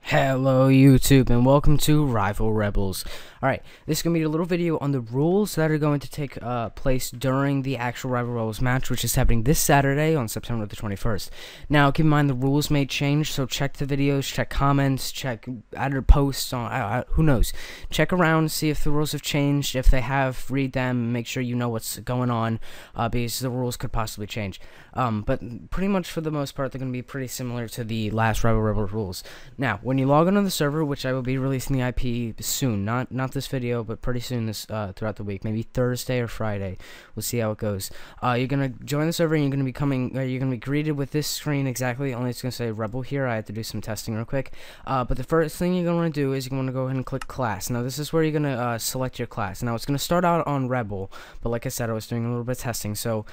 Hello YouTube and welcome to Rival Rebels. Alright, this is going to be a little video on the rules that are going to take place during the actual Rival Rebels match, which is happening this Saturday on September the 21st. Now, keep in mind the rules may change, so check the videos, check comments, check other posts, on who knows. Check around, see if the rules have changed. If they have, read them, make sure you know what's going on, because the rules could possibly change. But pretty much for the most part, they're going to be pretty similar to the last Rival Rebels rules. Now, when you log onto the server, which I will be releasing the IP soon, not this video, but pretty soon this throughout the week, maybe Thursday or Friday. We'll see how it goes. You're gonna join the server, and you're gonna be greeted with this screen exactly. Only it's gonna say Rebel here. I had to do some testing real quick. But the first thing you're gonna want to do is you're gonna go ahead and click class. Now this is where you're gonna select your class. Now it's gonna start out on Rebel, but like I said, I was doing a little bit of testing, so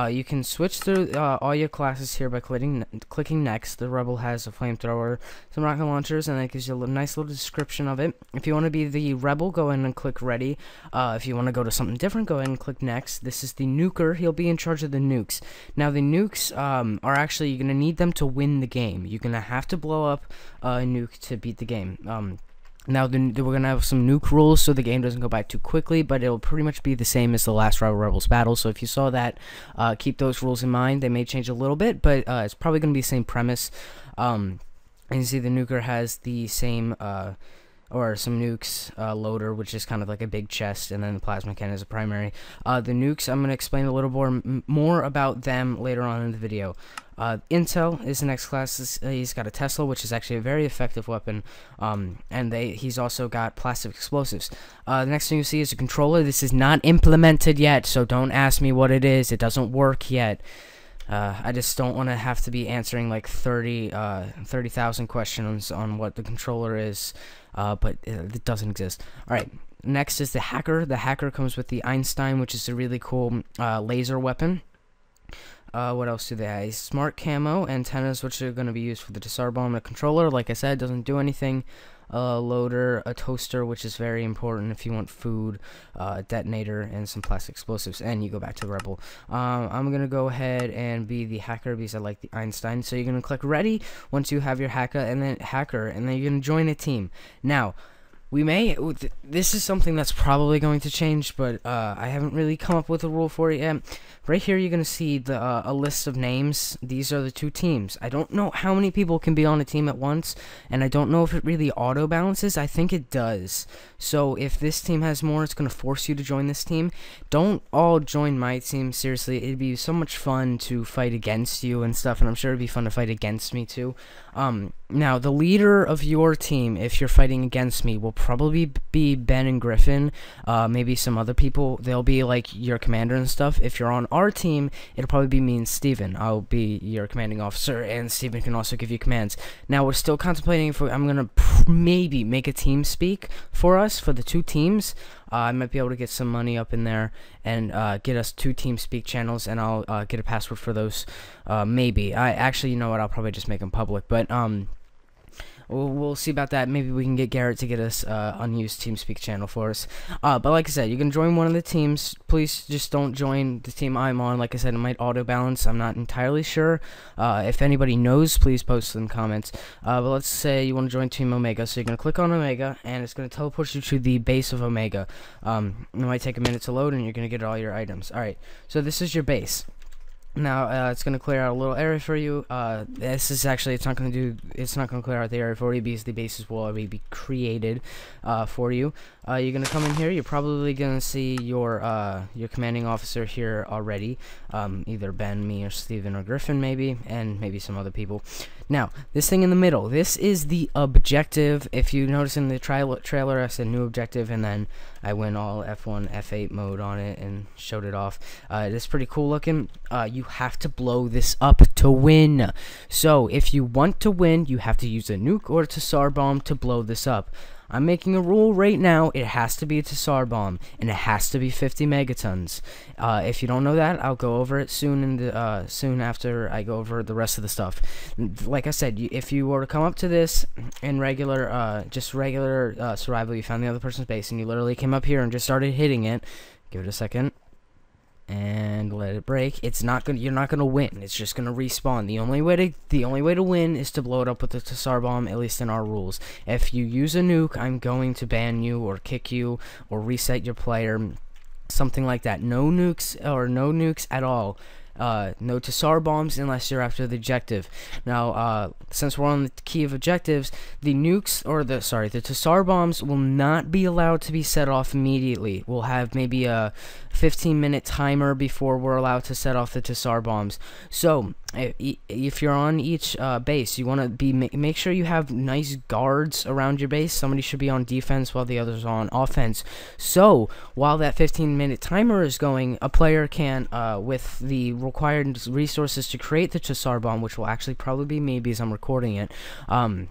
you can switch through all your classes here by clicking next. The Rebel has a flamethrower, some rocket launchers, and it gives you a nice little description of it. If you want to be the Rebel, go in and click ready. If you want to go to something different, go ahead and click next. This is the nuker. He'll be in charge of the nukes. Now the nukes are actually, you're going to need them to win the game. You're going to have to blow up a nuke to beat the game. Now, we're going to have some nuke rules so the game doesn't go by too quickly, but it'll pretty much be the same as the last Rival Rebels battle. So if you saw that, keep those rules in mind. They may change a little bit, but it's probably going to be the same premise. And you see the nuker has the same, or some nukes loader, which is kind of like a big chest, and then the plasma cannon is a primary. The nukes, I'm going to explain a little more about them later on in the video. Intel is the next class. He's got a Tesla, which is actually a very effective weapon, and he's also got plastic explosives. The next thing you see is a controller. This is not implemented yet, so don't ask me what it is. It doesn't work yet. I just don't want to have to be answering like 30,000 questions on what the controller is, but it doesn't exist. Alright, next is the hacker. The hacker comes with the Einstein, which is a really cool laser weapon. What else do they have? Smart camo, antennas, which are going to be used for the Tsar bomb. The controller, like I said, doesn't do anything. A loader, a toaster, which is very important if you want food, detonator, and some plastic explosives, and you go back to the Rebel. I'm gonna go ahead and be the hacker because I like the Einstein. So you're gonna click ready once you have your hacker, and then you're gonna join a team. Now, this is something that's probably going to change, but I haven't really come up with a rule for it yet. Right here, you're going to see a list of names. These are the two teams. I don't know how many people can be on a team at once, and I don't know if it really auto-balances. I think it does. So if this team has more, it's going to force you to join this team. Don't all join my team. Seriously, it'd be so much fun to fight against you and stuff, and I'm sure it'd be fun to fight against me too. Now, the leader of your team, if you're fighting against me, will probably be Ben and Griffin, maybe some other people. They'll be like your commander and stuff. If you're on our team, it'll probably be me and Steven. I'll be your commanding officer, and Steven can also give you commands. Now, we're still contemplating if I'm going to maybe make a team speak for us, for the two teams. I might be able to get some money up in there and get us 2 TeamSpeak channels, and I'll get a password for those. Maybe. You know what? I'll probably just make them public, but we'll see about that. Maybe we can get Garrett to get us unused TeamSpeak channel for us. But like I said, you can join one of the teams. Please just don't join the team I'm on. Like I said, it might auto-balance. I'm not entirely sure. If anybody knows, please post in the comments. But let's say you want to join Team Omega. So you're going to click on Omega, and it's going to teleport you to the base of Omega. It might take a minute to load, and you're going to get all your items. Alright, so this is your base. Now it's going to clear out a little area for you. This is actually, it's not going to clear out the area for you because the bases will already be created for you. You're going to come in here. You're probably going to see your commanding officer here already. Either Ben, me, or Steven, or Griffin maybe, and maybe some other people. Now, this thing in the middle, this is the objective. If you notice in the trailer, I said new objective, and then I went all F1, F8 mode on it and showed it off. It's pretty cool looking. You have to blow this up to win. So, if you want to win, you have to use a nuke or a Tsar bomb to blow this up. I'm making a rule right now. It has to be a Tsar bomb, and it has to be 50 megatons. If you don't know that, I'll go over it soon soon after I go over the rest of the stuff. Like I said, if you were to come up to this in regular survival, you found the other person's base, and you literally came up here and just started hitting it. Give it a second. and let it break. It's not gonna. You're not gonna win. It's just gonna respawn. The only way to win is to blow it up with the Tsar bomb. At least in our rules. If you use a nuke, I'm going to ban you or kick you or reset your player, something like that. No nukes or no nukes at all. No Tsar bombs unless you're after the objective. Now, since we're on the key of objectives, the nukes, or the Tsar bombs will not be allowed to be set off immediately. We'll have maybe a 15-minute timer before we're allowed to set off the Tsar bombs. So, if you're on each base, you want to make sure you have nice guards around your base. Somebody should be on defense while the others are on offense. So, while that 15-minute timer is going, a player can, with the required resources to create the Tsar bomb, which will actually probably be me because I'm recording it, you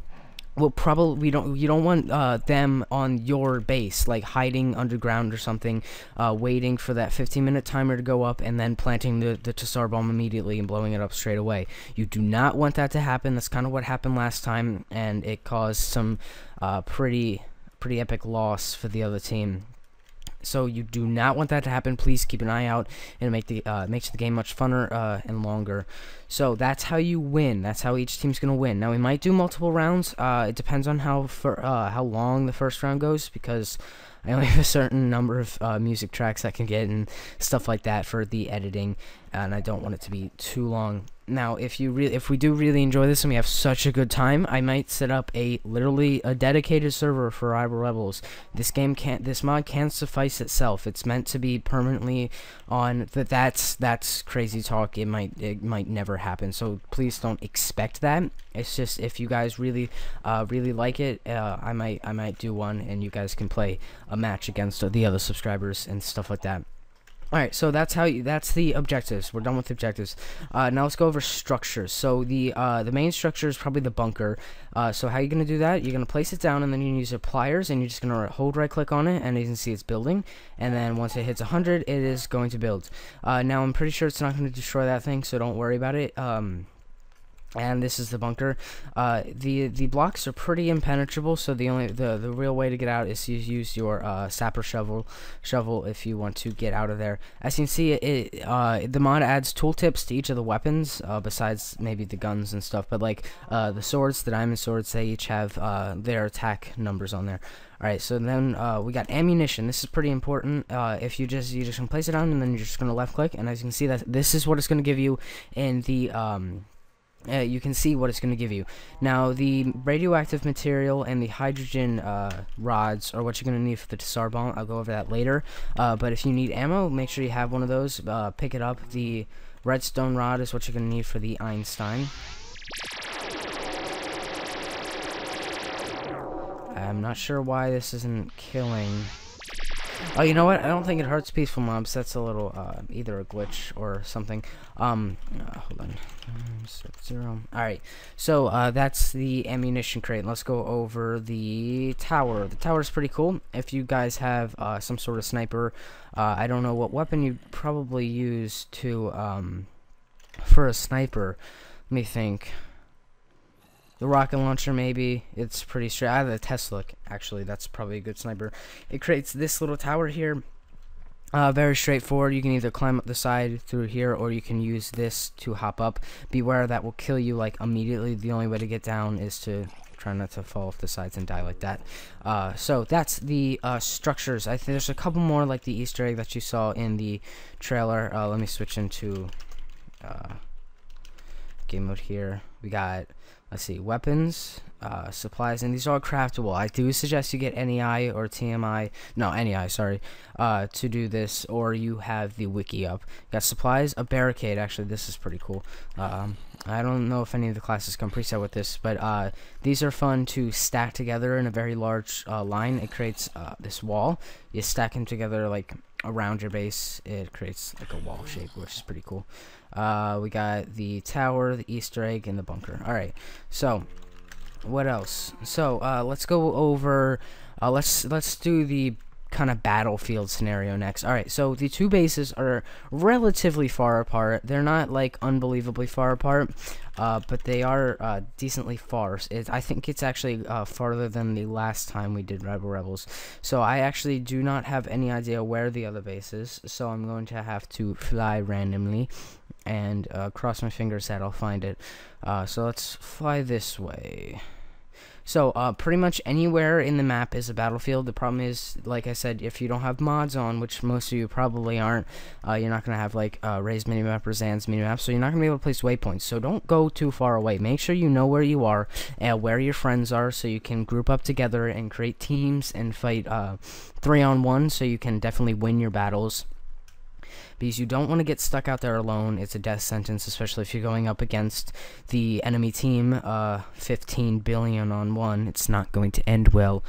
don't want them on your base, like hiding underground or something, waiting for that 15-minute timer to go up and then planting the Tsar bomb immediately and blowing it up straight away. You do not want that to happen. That's kind of what happened last time, and it caused some pretty epic loss for the other team. So you do not want that to happen. Please keep an eye out, and makes the game much funner and longer. So that's how you win. That's how each team's gonna win. Now we might do multiple rounds. It depends on how long the first round goes, because I only have a certain number of music tracks I can get and stuff like that for the editing, and I don't want it to be too long. Now, if we do really enjoy this and we have such a good time, I might set up literally a dedicated server for Rival Rebels. This mod can't suffice itself. It's meant to be permanently on. That's crazy talk. It might never happen. So please don't expect that. It's just, if you guys really like it, I might do one, and you guys can play a match against the other subscribers and stuff like that. Alright, so that's the objectives. We're done with the objectives. Now let's go over structures. So the main structure is probably the bunker. So how you're gonna do that? You're gonna place it down, and then you use your pliers, and you're just gonna hold right click on it, and you can see it's building. And then once it hits 100, it is going to build. Now I'm pretty sure it's not gonna destroy that thing, so don't worry about it. And this is the bunker. The blocks are pretty impenetrable, so the real way to get out is to use your sapper shovel if you want to get out of there. As you can see, the mod adds tooltips to each of the weapons, besides maybe the guns and stuff. But like the swords, the diamond swords, they each have their attack numbers on there. Alright, so then we got ammunition. This is pretty important. If you're just gonna place it down, and then you're just gonna left click, and as you can see, that this is what it's gonna give you in the you can see what it's going to give you. Now, the radioactive material and the hydrogen rods are what you're going to need for the Tsar bomb. I'll go over that later. But if you need ammo, make sure you have one of those. Pick it up. The redstone rod is what you're going to need for the Einstein. I'm not sure why this isn't killing. Oh, you know what? I don't think it hurts peaceful mobs. That's a little, either a glitch or something. Hold on. 0. Alright, so, that's the ammunition crate. Let's go over the tower. The tower is pretty cool. If you guys have, some sort of sniper, I don't know what weapon you'd probably use to, for a sniper. Let me think. The rocket launcher, maybe. It's pretty straight. I have the Tesla, actually. That's probably a good sniper. It creates this little tower here. Very straightforward. You can either climb up the side through here, or you can use this to hop up. Beware, that will kill you like immediately. The only way to get down is to try not to fall off the sides and die like that. So that's the structures. I think there's a couple more, like the Easter egg that you saw in the trailer. Let me switch into game mode here. We got, let's see, weapons, supplies, and these are all craftable. I do suggest you get NEI or TMI, no, NEI, sorry, to do this, or you have the wiki up. Got supplies, a barricade. Actually, this is pretty cool. I don't know if any of the classes come preset with this, but these are fun to stack together in a very large line. It creates this wall. You stack them together like around your base. It creates like a wall shape, which is pretty cool. We got the tower, the Easter egg, and the bunker. Alright, so what else? So let's go over let's do the kind of battlefield scenario next. Alright, so the two bases are relatively far apart. They're not like unbelievably far apart, but they are decently far. I think it's actually farther than the last time we did Rival Rebels. So I actually do not have any idea where the other base is, so I'm going to have to fly randomly and cross my fingers that I'll find it. So let's fly this way. So, pretty much anywhere in the map is a battlefield. The problem is, like I said, if you don't have mods on, which most of you probably aren't, you're not going to have, like, Ray's minimap or Zan's minimap, so you're not going to be able to place waypoints. So don't go too far away. Make sure you know where you are and where your friends are, so you can group up together and create teams and fight 3-on-1, so you can definitely win your battles. Because you don't want to get stuck out there alone. It's a death sentence, especially if you're going up against the enemy team, 15 billion on 1. It's not going to end well.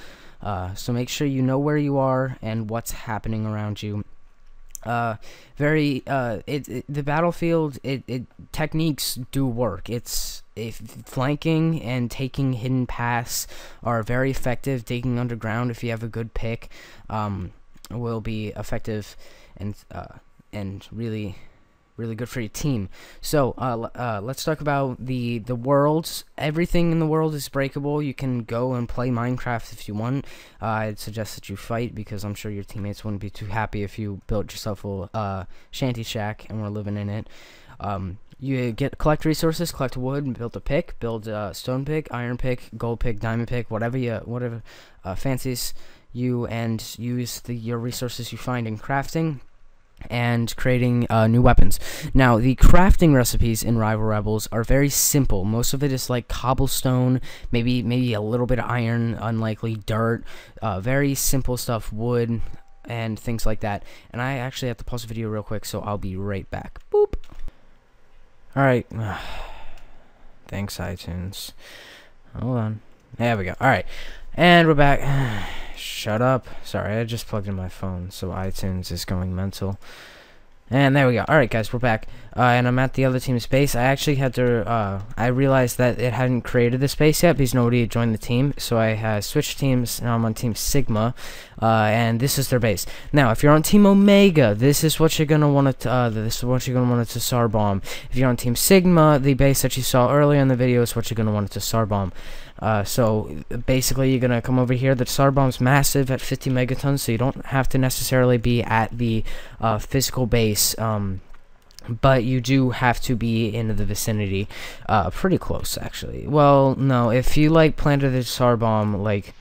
So make sure you know where you are and what's happening around you. The battlefield, techniques do work. Flanking and taking hidden paths are very effective. Digging underground, if you have a good pick, will be effective and really good for your team. So let's talk about the worlds. Everything in the world is breakable. You can go and play Minecraft if you want. I'd suggest that you fight, because I'm sure your teammates wouldn't be too happy if you built yourself a shanty shack and were living in it. You collect resources, collect wood, and build a pick. Build a stone pick, iron pick, gold pick, diamond pick, whatever fancies you, and use your resources you find in crafting and creating new weapons. Now, the crafting recipes in Rival Rebels are very simple. Most of it is like cobblestone, maybe a little bit of iron, unlikely dirt, very simple stuff, wood, and things like that. And I actually have to pause the video real quick, so I'll be right back. Boop. Alright. Thanks, iTunes. Hold on. There we go. Alright. And we're back. Shut up. Sorry, I just plugged in my phone, so iTunes is going mental. And there we go. Alright, guys, we're back. And I'm at the other team's base. I actually had to, I realized that it hadn't created the space yet because nobody had joined the team. So I switched teams. Now I'm on Team Sigma. And this is their base. Now, if you're on Team Omega, this is what you're going to want to, Tsar bomb. If you're on Team Sigma, the base that you saw earlier in the video is what you're going to want to Tsar bomb. So basically you're gonna come over here. The Tsar bomb's massive at 50 megatons, so you don't have to necessarily be at the physical base, but you do have to be in the vicinity, pretty close actually. Well, no, if you like planted the Tsar bomb like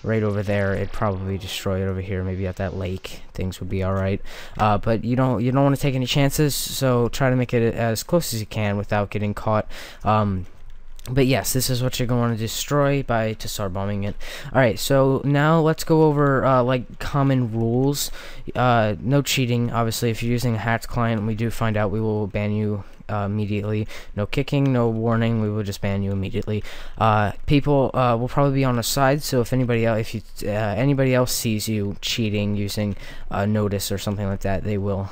right over there, it'd probably destroy it over here. Maybe at that lake, things would be alright. But you don't want to take any chances, so try to make it as close as you can without getting caught. But yes, this is what you're going to destroy by Tsar bombing it. Alright, so now let's go over like common rules. No cheating, obviously. If you're using a hacked client and we do find out, we will ban you immediately. No kicking, no warning, we will just ban you immediately. People will probably be on the side, so if anybody else sees you cheating using notice or something like that, they will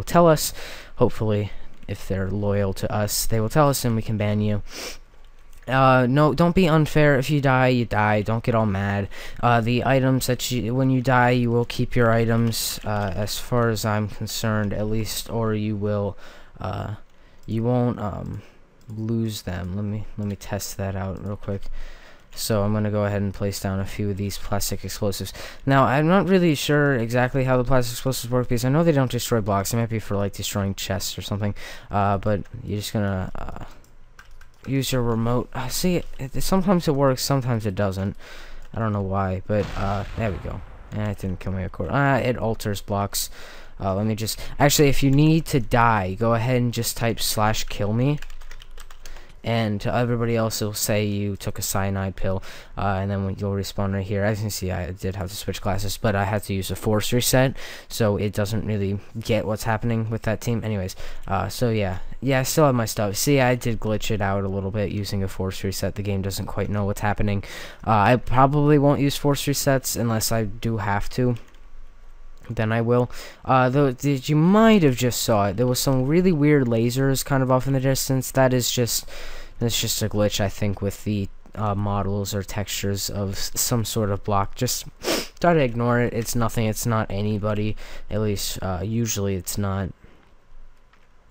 tell us. Hopefully, if they're loyal to us, they will tell us and we can ban you. No, don't be unfair. If you die, you die. Don't get all mad. The items that when you die, you will keep your items, as far as I'm concerned, at least, or you will, you won't, lose them. Let me test that out real quick. So I'm gonna go ahead and place down a few of these plastic explosives. Now, I'm not really sure exactly how the plastic explosives work, because I know they don't destroy blocks. It might be for like destroying chests or something. But you're just gonna use your remote. See, sometimes it works, sometimes it doesn't. I don't know why, but there we go. And it didn't kill me, of course. It alters blocks. Let me just actually, if you need to die, go ahead and just type /kill-me. And to everybody else, it'll say you took a cyanide pill, and then you'll respawn right here. As you can see, I did have to switch classes, but I had to use a force reset, so it doesn't really get what's happening with that team. Anyways, so yeah, I still have my stuff. See, I did glitch it out a little bit using a force reset. The game doesn't quite know what's happening. I probably won't use force resets unless I do have to. Then I will. Though you might have just saw it. There was some really weird lasers kind of off in the distance. That's just a glitch, I think, with the models or textures of some sort of block. Just try to ignore it. It's nothing. It's not anybody. At least usually it's not.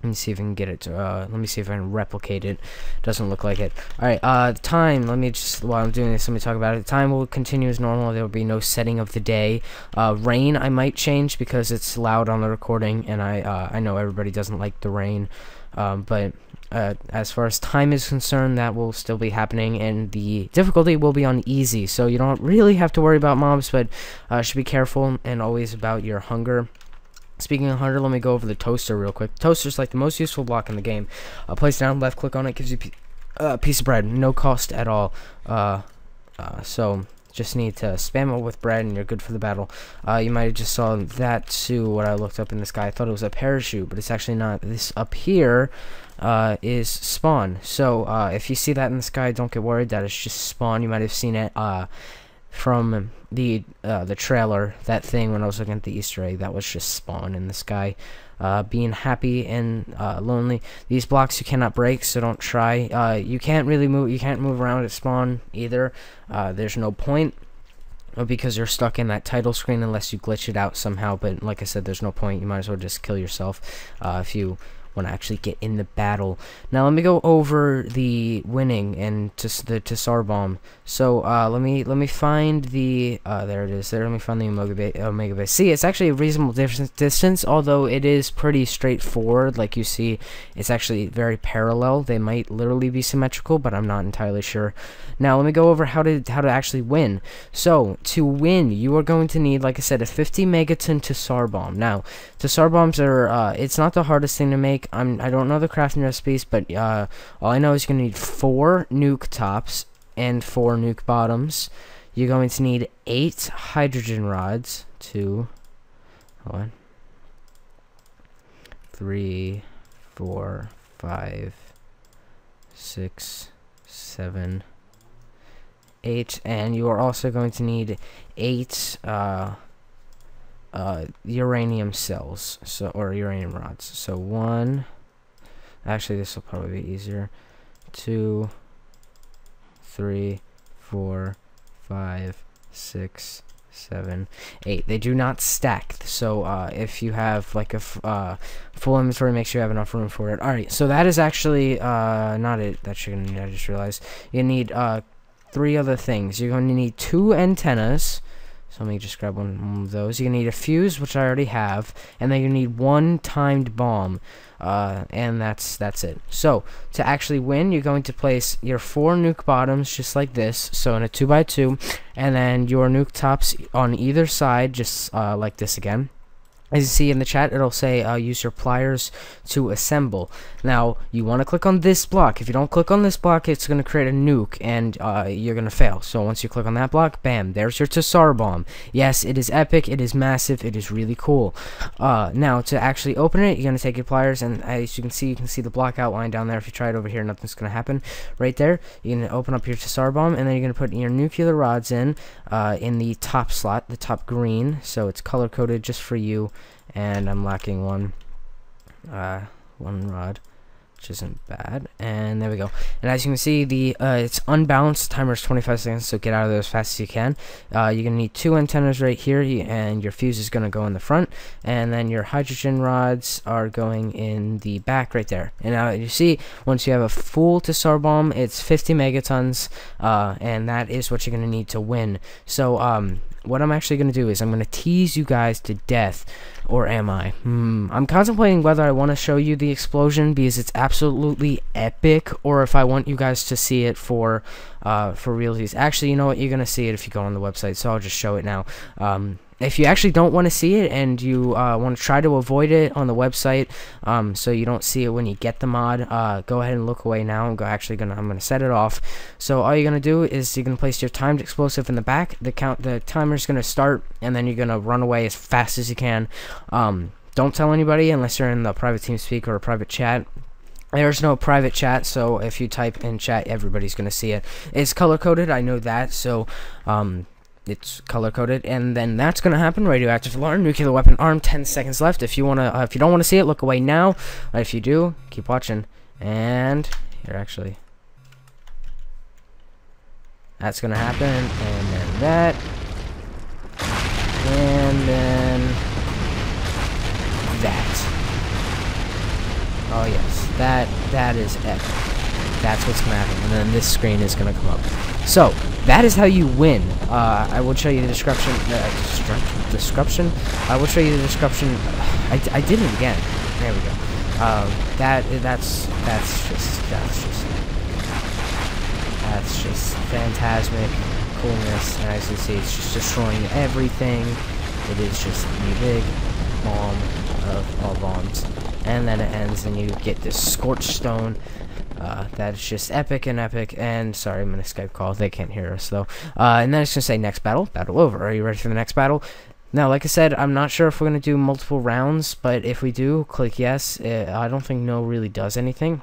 Let me see if I can get it to, let me see if I can replicate it. Doesn't look like it. Alright, the time, let me just, while I'm doing this, let me talk about it. The time will continue as normal. There will be no setting of the day. Rain, I might change because it's loud on the recording, and I know everybody doesn't like the rain. But as far as time is concerned, that will still be happening, and the difficulty will be on easy. So you don't really have to worry about mobs, but should be careful and always about your hunger. Speaking of hunger, let me go over the toaster real quick. Toaster's like the most useful block in the game. Place down, left click on it, gives you a piece of bread, no cost at all. So just need to spam it with bread and you're good for the battle. You might have just saw that too, what I looked up in the sky. I thought it was a parachute, but it's actually not. This up here is spawn. So if you see that in the sky, don't get worried. That is just spawn. You might have seen it from the trailer, that thing when I was looking at the Easter egg. That was just spawn in the sky. Being happy and lonely. These blocks you cannot break, so don't try. You can't really move. You can't move around at spawn either. There's no point, because you're stuck in that title screen unless you glitch it out somehow. But like I said, there's no point. You might as well just kill yourself if you want to actually get in the battle. Now let me go over the winning and the Tsar bomb. So let me find the there it is. There, let me find the Omega Base. See, it's actually a reasonable distance, although it is pretty straightforward. Like you see, it's actually very parallel. They might literally be symmetrical, but I'm not entirely sure. Now let me go over how to actually win. So to win, you are going to need, like I said, a 50 megaton Tsar bomb. Now Tsar bombs are it's not the hardest thing to make. I don't know the crafting recipes, but all I know is you're gonna need 4 nuke tops and 4 nuke bottoms. You're going to need 8 hydrogen rods. 2, 3, 4, 5, 6, 7, 8, and you are also going to need 8 uranium cells, or uranium rods. So 1, actually this will probably be easier, 2, 3, 4, 5, 6, 7, 8. They do not stack, so if you have like a full inventory, make sure you have enough room for it. Alright, so that is actually not it that you're gonna need. I just realized you need 3 other things. You're going to need 2 antennas. So let me just grab one of those. You're going to need a fuse, which I already have, and then you need 1 timed bomb, and that's it. So to actually win, you're going to place your 4 nuke bottoms just like this, so in a 2x2, and then your nuke tops on either side, just like this again. As you see in the chat, it'll say use your pliers to assemble. Now, you want to click on this block. If you don't click on this block, it's going to create a nuke, and you're going to fail. So once you click on that block, bam, there's your Tsar bomb. Yes, it is epic, it is massive, it is really cool. Now, to actually open it, you're going to take your pliers, and as you can see the block outline down there. If you try it over here, nothing's going to happen. Right there, you're going to open up your Tsar bomb, and then you're going to put your nuclear rods in the top slot, the top green, so it's color-coded just for you. And I'm lacking one rod, which isn't bad. And there we go. And as you can see, it's unbalanced. The timer is 25 seconds, so get out of there as fast as you can. You're gonna need 2 antennas right here, and your fuse is gonna go in the front, and then your hydrogen rods are going in the back right there. And now you see, once you have a full Tsar bomb, it's 50 megatons, and that is what you're gonna need to win. So what I'm actually going to do is I'm going to tease you guys to death, or am I? I'm contemplating whether I want to show you the explosion because it's absolutely epic, or if I want you guys to see it for realsies. Actually, you know what? You're going to see it if you go on the website, so I'll just show it now. If you actually don't want to see it and you want to try to avoid it on the website, so you don't see it when you get the mod, go ahead and look away now. I'm gonna set it off. So all you're gonna do is you're gonna place your timed explosive in the back. The timer's gonna start, and then you're gonna run away as fast as you can. Don't tell anybody unless you're in the private TeamSpeak or a private chat. There's no private chat, so if you type in chat, everybody's gonna see it. It's color coded, I know that. So it's color coded, and then that's gonna happen. Radioactive alarm, nuclear weapon armed. 10 seconds left. If you don't wanna see it, look away now. If you do, keep watching. And here, actually, that's gonna happen, and then that. And then that. Oh yes, that is epic. That's what's gonna happen, and then this screen is gonna come up. So that is how you win. I will show you the description. I will show you the description. I did it again. There we go. That's just phantasmic coolness, and as you see, it's just destroying everything. It is just the big bomb of all bombs, and then it ends, and you get this scorched stone. That is just epic and epic. And sorry, I'm in a Skype call. They can't hear us though. And then it's gonna say next battle. Battle over. Are you ready for the next battle? Now, like I said, I'm not sure if we're gonna do multiple rounds, but if we do, click yes. I don't think no really does anything.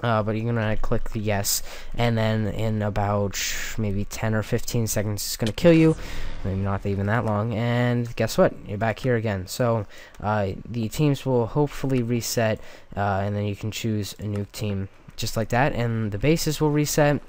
But you're gonna click the yes, and then in about maybe 10 or 15 seconds, it's gonna kill you. Maybe not even that long. And guess what? You're back here again. So the teams will hopefully reset, and then you can choose a new team just like that, and the bases will reset.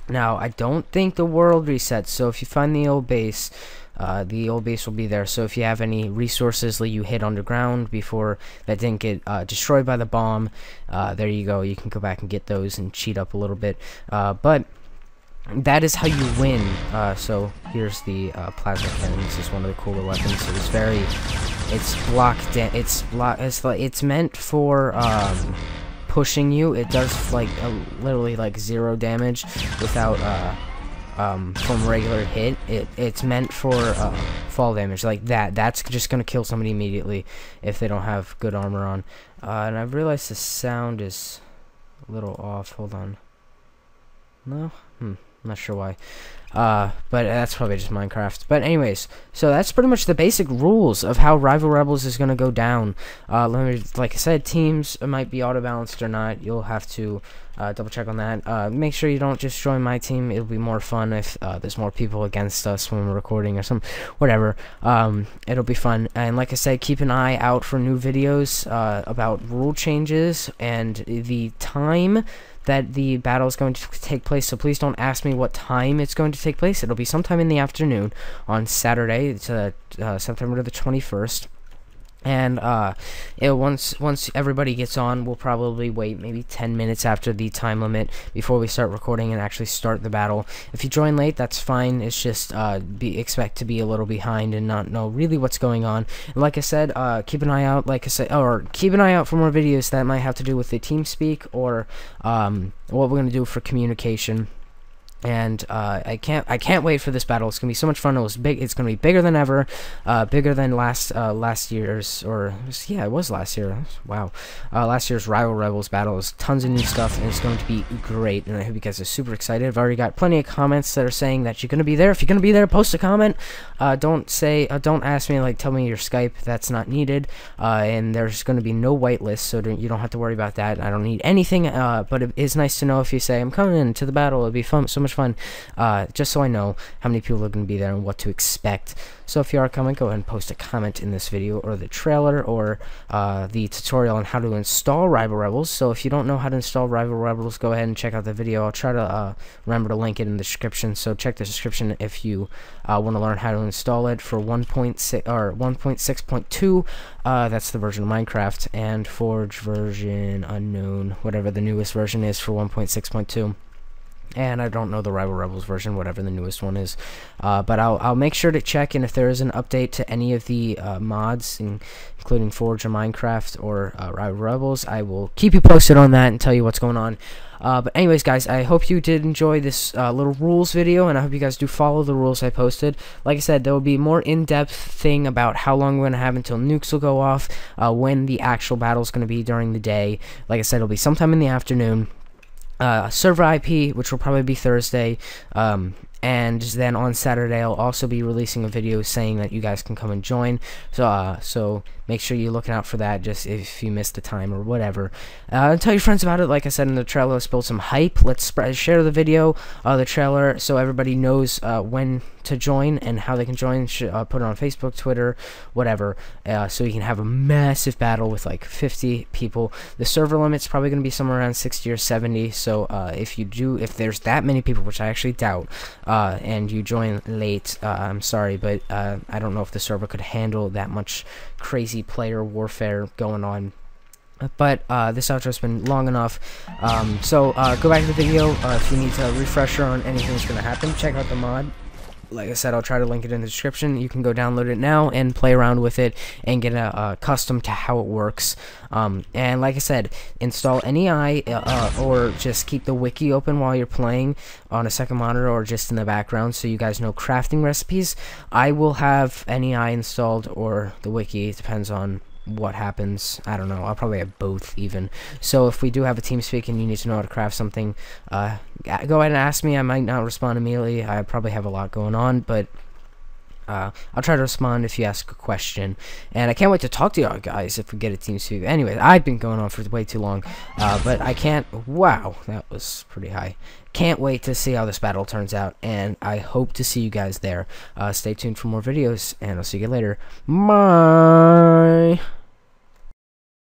Now, I don't think the world resets. So if you find the old base will be there. So if you have any resources that you hit underground before that didn't get destroyed by the bomb, there you go. You can go back and get those and cheat up a little bit. But that is how you win. So here's the plasma cannon. This is one of the cooler weapons. So it's meant for pushing you. It does like literally like 0 damage without from regular hit. It's meant for fall damage like that. That's just gonna kill somebody immediately if they don't have good armor on. And I've realized the sound is a little off. Hold on. No? Not sure why. But that's probably just Minecraft. But anyways, so that's pretty much the basic rules of how Rival Rebels is gonna go down. Like I said, teams might be auto balanced or not. You'll have to double check on that. Make sure you don't just join my team. It'll be more fun if there's more people against us when we're recording or whatever. It'll be fun. And like I said, keep an eye out for new videos about rule changes and the time that the battle is going to take place. So please don't ask me what time it's going to take place. It'll be sometime in the afternoon on Saturday. It's September the 21st. And once everybody gets on, we'll probably wait maybe 10 minutes after the time limit before we start recording and actually start the battle. If you join late, that's fine. It's just expect to be a little behind and not know really what's going on. And like I said, keep an eye out. Keep an eye out for more videos that might have to do with the TeamSpeak or what we're gonna do for communication. And I can't wait for this battle. It's gonna be so much fun. It's gonna be bigger than ever, bigger than last year's, or yeah, it was last year. Wow, last year's Rival Rebels battle. There's tons of new stuff, and it's going to be great. And I hope you guys are super excited. I've already got plenty of comments that are saying that you're gonna be there. If you're gonna be there, post a comment. Don't ask me, like, tell me your Skype. That's not needed. And there's gonna be no whitelist, so you don't have to worry about that. I don't need anything. But it is nice to know if you say I'm coming to the battle. It'll be fun, so much fun, just so I know how many people are going to be there and what to expect. So if you are coming, go ahead and post a comment in this video or the trailer or the tutorial on how to install Rival Rebels. So if you don't know how to install Rival Rebels, go ahead and check out the video. I'll try to remember to link it in the description, so check the description if you want to learn how to install it for 1.6 or 1.6.2. That's the version of Minecraft, and Forge version unknown, whatever the newest version is for 1.6.2. And I don't know the Rival Rebels version, whatever the newest one is. But I'll make sure to check, and if there is an update to any of the mods, including Forge or Minecraft or Rival Rebels, I will keep you posted on that and tell you what's going on. But anyways, guys, I hope you did enjoy this little rules video, and I hope you guys do follow the rules I posted. Like I said, there will be more in-depth thing about how long we're going to have until nukes will go off, when the actual battle is going to be during the day. Like I said, it'll be sometime in the afternoon. Server IP, which will probably be Thursday, and then on Saturday I'll also be releasing a video saying that you guys can come and join. So make sure you're looking out for that, just if you missed the time or whatever. Tell your friends about it. Like I said in the trailer, let's build some hype. Let's share the video, the trailer, so everybody knows when to join and how they can join. Put it on Facebook, Twitter, whatever, so you can have a massive battle with like 50 people. The server limit's probably going to be somewhere around 60 or 70, so if there's that many people, which I actually doubt, and you join late, I'm sorry, but I don't know if the server could handle that much crazy player warfare going on. But this outro's been long enough, so go back to the video. If you need a refresher on anything that's going to happen, check out the mod. Like I said, I'll try to link it in the description. You can go download it now and play around with it and get accustomed to how it works. And like I said, install NEI or just keep the wiki open while you're playing on a second monitor or just in the background so you guys know crafting recipes. I will have NEI installed or the wiki. It depends on what happens. I don't know. I'll probably have both even. So if we do have a team speak and you need to know how to craft something, go ahead and ask me. I might not respond immediately. I probably have a lot going on, but I'll try to respond if you ask a question. And I can't wait to talk to y'all guys if we get a team speak. Anyway, I've been going on for way too long, but I can't. Wow, that was pretty high. Can't wait to see how this battle turns out, and I hope to see you guys there. Stay tuned for more videos, and I'll see you later. Bye.